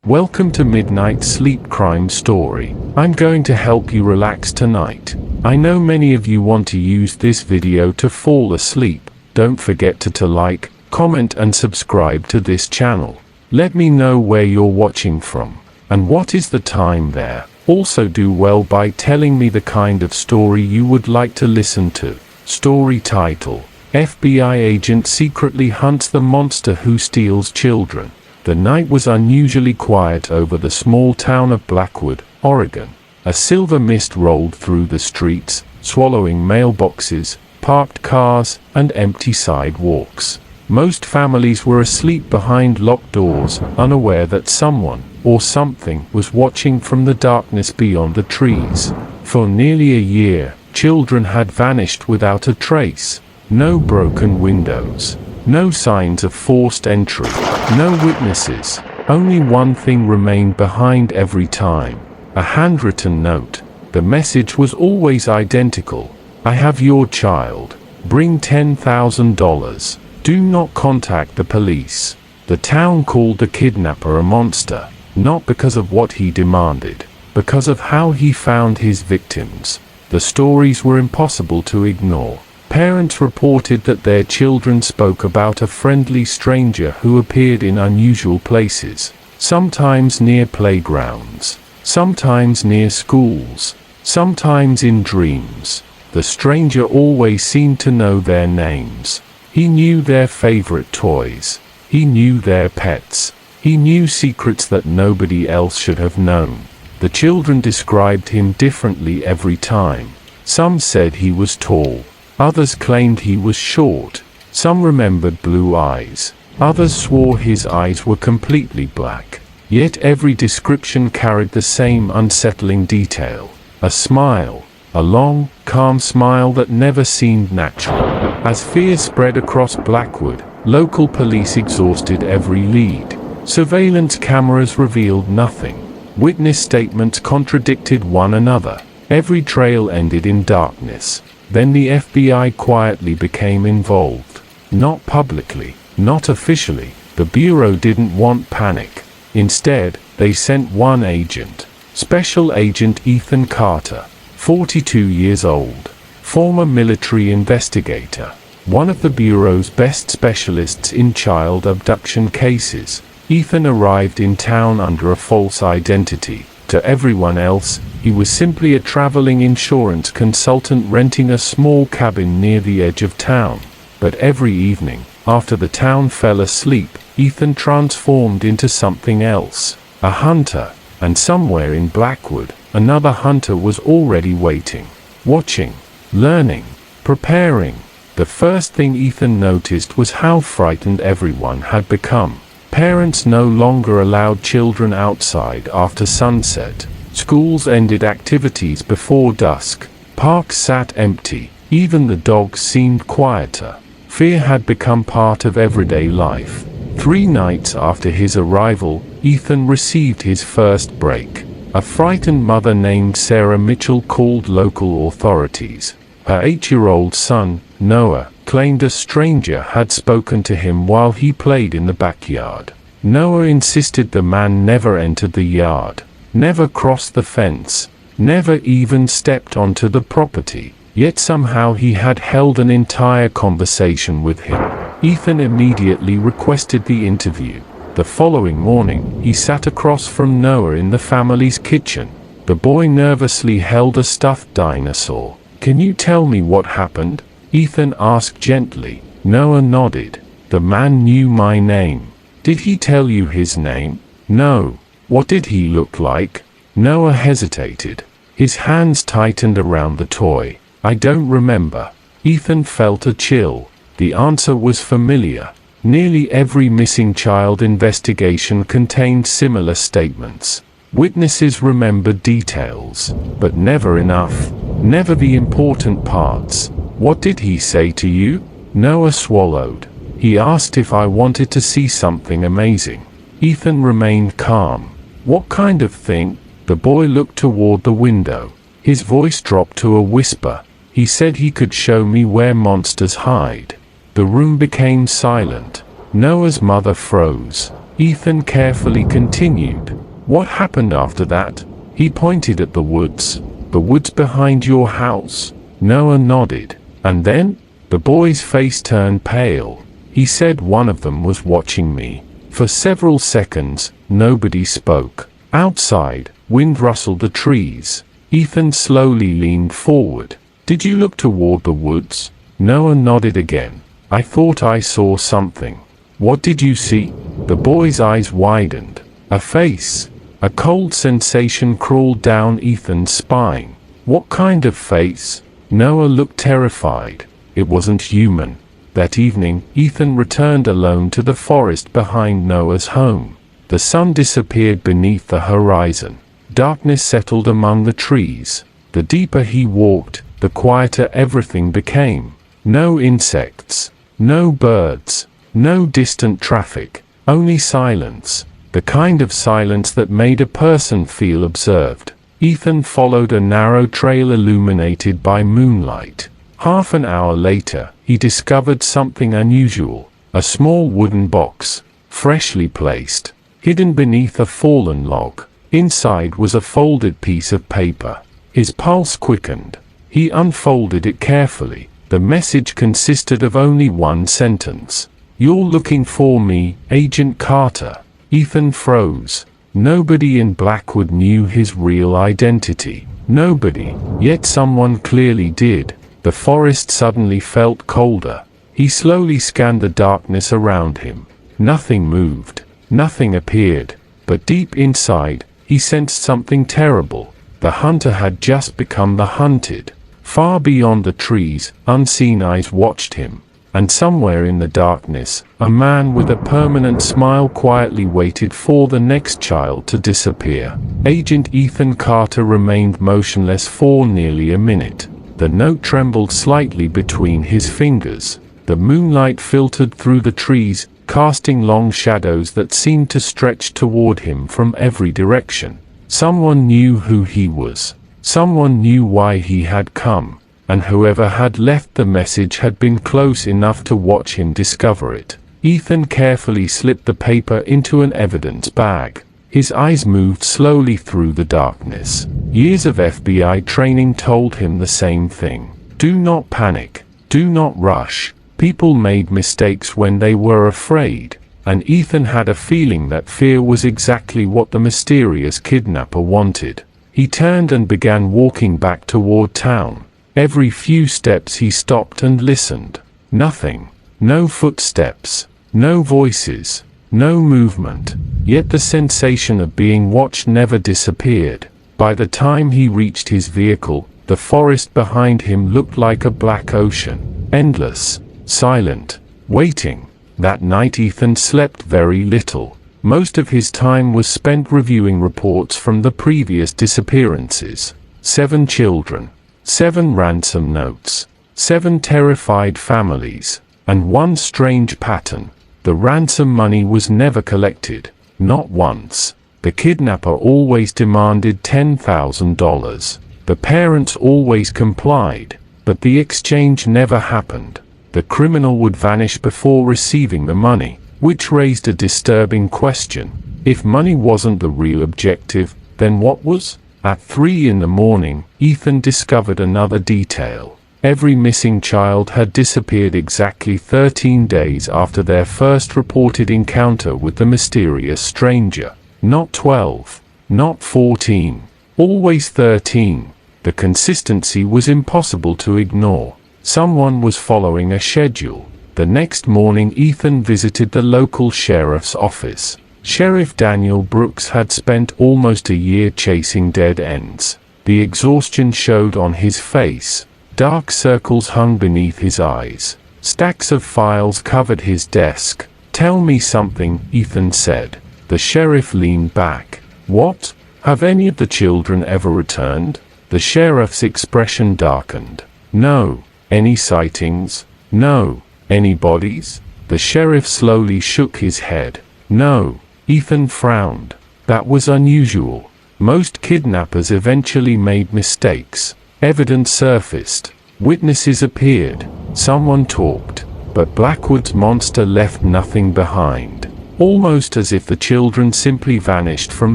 Welcome to Midnight Sleep Crime Story. I'm going to help you relax tonight. I know many of you want to use this video to fall asleep. Don't forget to like, comment and subscribe to this channel. Let me know where you're watching from and what is the time there. Also do well by telling me the kind of story you would like to listen to. Story title: FBI agent secretly hunts the monster who steals children. The night was unusually quiet over the small town of Blackwood, Oregon. A silver mist rolled through the streets, swallowing mailboxes, parked cars, and empty sidewalks. Most families were asleep behind locked doors, unaware that someone, or something, was watching from the darkness beyond the trees. For nearly a year, children had vanished without a trace. No broken windows. No signs of forced entry. No witnesses. Only one thing remained behind every time: a handwritten note. The message was always identical: "I have your child. Bring $10,000. Do not contact the police." The town called the kidnapper a monster, not because of what he demanded, because of how he found his victims. The stories were impossible to ignore. Parents reported that their children spoke about a friendly stranger who appeared in unusual places, sometimes near playgrounds, sometimes near schools, sometimes in dreams. The stranger always seemed to know their names. He knew their favorite toys. He knew their pets. He knew secrets that nobody else should have known. The children described him differently every time. Some said he was tall. Others claimed he was short. Some remembered blue eyes. Others swore his eyes were completely black. Yet every description carried the same unsettling detail: a smile. A long, calm smile that never seemed natural. As fear spread across Blackwood, local police exhausted every lead. Surveillance cameras revealed nothing. Witness statements contradicted one another. Every trail ended in darkness. Then the FBI quietly became involved. Not publicly, not officially. The Bureau didn't want panic. Instead, they sent one agent. Special Agent Ethan Carter, 42 years old, former military investigator, one of the Bureau's best specialists in child abduction cases. Ethan arrived in town under a false identity. To everyone else, he was simply a traveling insurance consultant renting a small cabin near the edge of town. But every evening, after the town fell asleep, Ethan transformed into something else: a hunter. And somewhere in Blackwood, another hunter was already waiting, watching, learning, preparing. The first thing Ethan noticed was how frightened everyone had become. Parents no longer allowed children outside after sunset. Schools ended activities before dusk. Parks sat empty. Even the dogs seemed quieter. Fear had become part of everyday life. 3 nights after his arrival, Ethan received his first break. A frightened mother named Sarah Mitchell called local authorities. Her 8-year-old son, Noah, claimed a stranger had spoken to him while he played in the backyard. Noah insisted the man never entered the yard, never crossed the fence, never even stepped onto the property. Yet somehow he had held an entire conversation with him. Ethan immediately requested the interview. The following morning, he sat across from Noah in the family's kitchen. The boy nervously held a stuffed dinosaur. "Can you tell me what happened?" Ethan asked gently. Noah nodded. "The man knew my name." "Did he tell you his name?" "No." "What did he look like?" Noah hesitated. His hands tightened around the toy. "I don't remember." Ethan felt a chill. The answer was familiar. Nearly every missing child investigation contained similar statements. Witnesses remembered details, but never enough. Never the important parts. "What did he say to you?" Noah swallowed. "He asked if I wanted to see something amazing." Ethan remained calm. "What kind of thing?" The boy looked toward the window. His voice dropped to a whisper. "He said he could show me where monsters hide." The room became silent. Noah's mother froze. Ethan carefully continued. What happened after that? He pointed at the woods. The woods behind your house. Noah nodded. And then? The boy's face turned pale. He said one of them was watching me. For several seconds, nobody spoke. Outside, wind rustled the trees. Ethan slowly leaned forward. Did you look toward the woods? Noah nodded again. I thought I saw something. What did you see? The boy's eyes widened. A face. A cold sensation crawled down Ethan's spine. What kind of face? Noah looked terrified. It wasn't human. That evening, Ethan returned alone to the forest behind Noah's home. The sun disappeared beneath the horizon. Darkness settled among the trees. The deeper he walked, the quieter everything became. No insects. No birds. No distant traffic. Only silence. The kind of silence that made a person feel observed. Ethan followed a narrow trail illuminated by moonlight. Half an hour later, he discovered something unusual. A small wooden box, freshly placed, hidden beneath a fallen log. Inside was a folded piece of paper. His pulse quickened. He unfolded it carefully. The message consisted of only one sentence. "You're looking for me, Agent Carter." Ethan froze. Nobody in Blackwood knew his real identity. Nobody, yet someone clearly did. The forest suddenly felt colder. He slowly scanned the darkness around him. Nothing moved. Nothing appeared. But deep inside, he sensed something terrible. The hunter had just become the hunted. Far beyond the trees, unseen eyes watched him. And somewhere in the darkness, a man with a permanent smile quietly waited for the next child to disappear. Agent Ethan Carter remained motionless for nearly a minute. The note trembled slightly between his fingers. The moonlight filtered through the trees, casting long shadows that seemed to stretch toward him from every direction. Someone knew who he was. Someone knew why he had come. And whoever had left the message had been close enough to watch him discover it. Ethan carefully slipped the paper into an evidence bag. His eyes moved slowly through the darkness. Years of FBI training told him the same thing. Do not panic. Do not rush. People made mistakes when they were afraid. And Ethan had a feeling that fear was exactly what the mysterious kidnapper wanted. He turned and began walking back toward town. Every few steps he stopped and listened. Nothing. No footsteps. No voices. No movement. Yet the sensation of being watched never disappeared. By the time he reached his vehicle, the forest behind him looked like a black ocean. Endless. Silent. Waiting. That night Ethan slept very little. Most of his time was spent reviewing reports from the previous disappearances. 7 children. 7 ransom notes. 7 terrified families. And one strange pattern. The ransom money was never collected. Not once. The kidnapper always demanded $10,000. The parents always complied. But the exchange never happened. The criminal would vanish before receiving the money, which raised a disturbing question. If money wasn't the real objective, then what was? At 3 in the morning, Ethan discovered another detail. Every missing child had disappeared exactly 13 days after their first reported encounter with the mysterious stranger. Not 12. Not 14. Always 13. The consistency was impossible to ignore. Someone was following a schedule. The next morning Ethan visited the local sheriff's office. Sheriff Daniel Brooks had spent almost a year chasing dead ends. The exhaustion showed on his face. Dark circles hung beneath his eyes. Stacks of files covered his desk. "Tell me something," Ethan said. The sheriff leaned back. "What? Have any of the children ever returned?" The sheriff's expression darkened. "No." "Any sightings?" "No." "Any bodies?" The sheriff slowly shook his head. "No." Ethan frowned. That was unusual. Most kidnappers eventually made mistakes. Evidence surfaced. Witnesses appeared. Someone talked. But Blackwood's monster left nothing behind. almost as if the children simply vanished from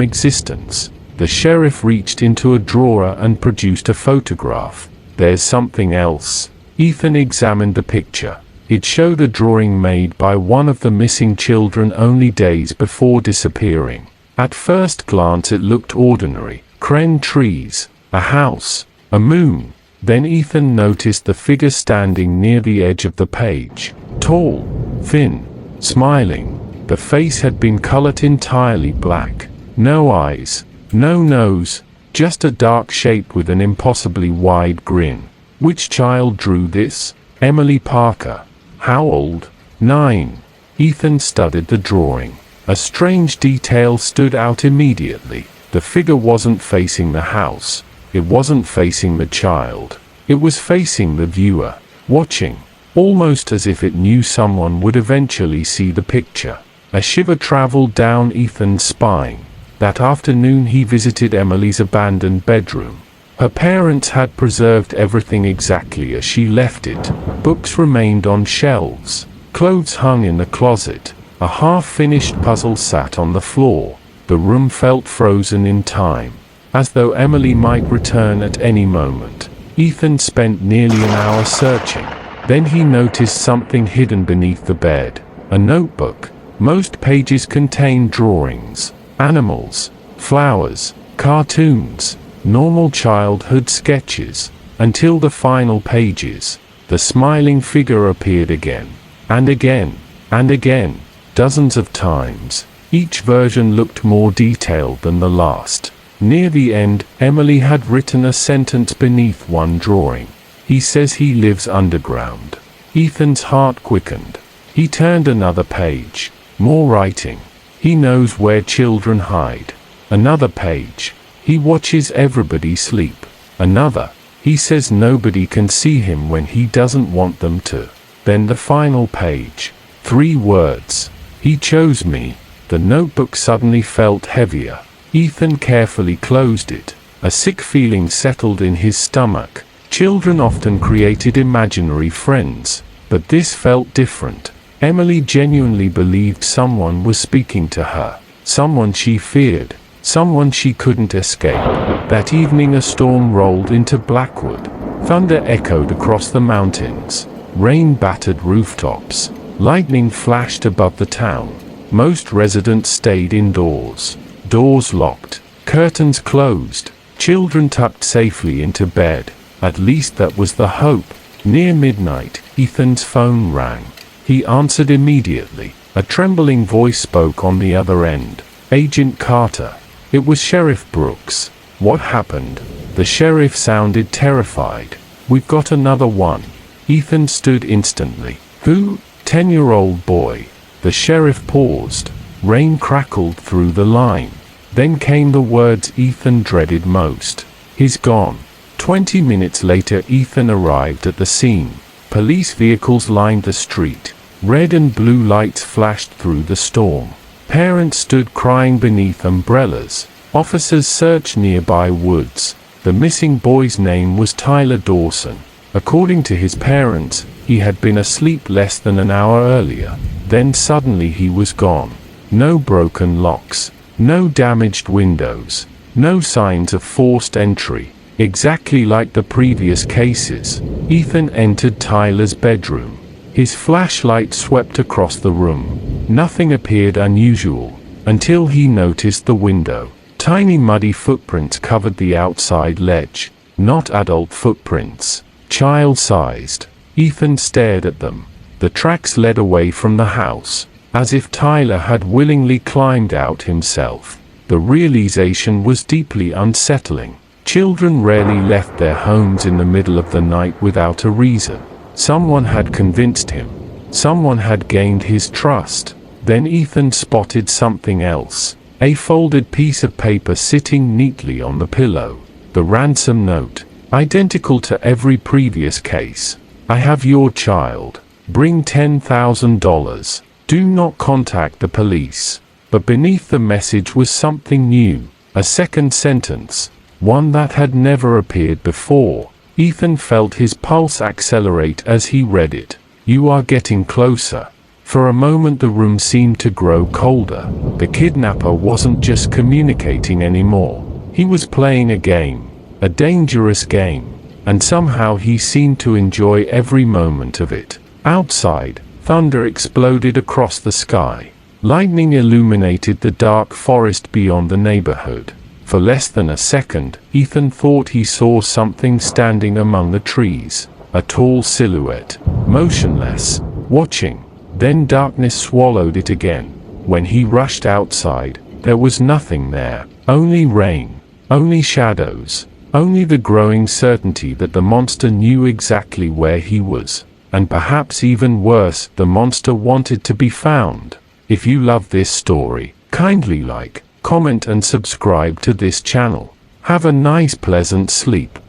existence. The sheriff reached into a drawer and produced a photograph. "There's something else." Ethan examined the picture. It showed a drawing made by one of the missing children only days before disappearing. At first glance it looked ordinary. Crane trees, a house, a moon. Then Ethan noticed the figure standing near the edge of the page. Tall, thin, smiling. The face had been colored entirely black. No eyes, no nose, just a dark shape with an impossibly wide grin. Which child drew this? Emily Parker. How old? 9. Ethan studied the drawing. A strange detail stood out immediately. The figure wasn't facing the house. It wasn't facing the child. It was facing the viewer, watching, almost as if it knew someone would eventually see the picture. A shiver traveled down Ethan's spine. That afternoon he visited Emily's abandoned bedroom. Her parents had preserved everything exactly as she left it. Books remained on shelves. Clothes hung in the closet. A half-finished puzzle sat on the floor. The room felt frozen in time, as though Emily might return at any moment. Ethan spent nearly an hour searching. Then he noticed something hidden beneath the bed. A notebook. Most pages contained drawings. Animals, flowers, cartoons, normal childhood sketches, until the final pages. The smiling figure appeared again, and again, and again, dozens of times. Each version looked more detailed than the last. Near the end, Emily had written a sentence beneath one drawing. "He says he lives underground." Ethan's heart quickened. He turned another page. More writing. "He knows where children hide." Another page. "He watches everybody sleep." Another. "He says nobody can see him when he doesn't want them to." Then the final page. 3 words. "He chose me." The notebook suddenly felt heavier. Ethan carefully closed it. A sick feeling settled in his stomach. Children often created imaginary friends, but this felt different. Emily genuinely believed someone was speaking to her. Someone she feared. Someone she couldn't escape. That evening a storm rolled into Blackwood. Thunder echoed across the mountains. Rain battered rooftops. Lightning flashed above the town. Most residents stayed indoors. Doors locked. Curtains closed. Children tucked safely into bed. At least that was the hope. Near midnight, Ethan's phone rang. He answered immediately. A trembling voice spoke on the other end. "Agent Carter." It was Sheriff Brooks. "What happened?" The sheriff sounded terrified. "We've got another one." Ethan stood instantly. "Who?" 10-year-old boy. The sheriff paused. Rain crackled through the line. Then came the words Ethan dreaded most. "He's gone." 20 minutes later Ethan arrived at the scene. Police vehicles lined the street. Red and blue lights flashed through the storm. Parents stood crying beneath umbrellas. Officers searched nearby woods. The missing boy's name was Tyler Dawson. According to his parents, he had been asleep less than an hour earlier. Then suddenly he was gone. No broken locks. No damaged windows. No signs of forced entry. Exactly like the previous cases. Ethan entered Tyler's bedroom. His flashlight swept across the room. Nothing appeared unusual, until he noticed the window. Tiny muddy footprints covered the outside ledge. Not adult footprints. Child-sized. Ethan stared at them. The tracks led away from the house, as if Tyler had willingly climbed out himself. The realization was deeply unsettling. Children rarely left their homes in the middle of the night without a reason. Someone had convinced him. Someone had gained his trust. Then Ethan spotted something else. A folded piece of paper sitting neatly on the pillow. The ransom note. Identical to every previous case. "I have your child. Bring $10,000. Do not contact the police." But beneath the message was something new. A second sentence. One that had never appeared before. Ethan felt his pulse accelerate as he read it. "You are getting closer. For a moment the room seemed to grow colder. The kidnapper wasn't just communicating anymore. He was playing a game, a dangerous game, and somehow he seemed to enjoy every moment of it. Outside, thunder exploded across the sky. Lightning illuminated the dark forest beyond the neighborhood. For less than a second, Ethan thought he saw something standing among the trees, a tall silhouette, motionless, watching. Then darkness swallowed it again. When he rushed outside, there was nothing there, only rain, only shadows, only the growing certainty that the monster knew exactly where he was. And perhaps even worse, the monster wanted to be found. If you love this story, kindly like, comment and subscribe to this channel. Have a nice pleasant sleep.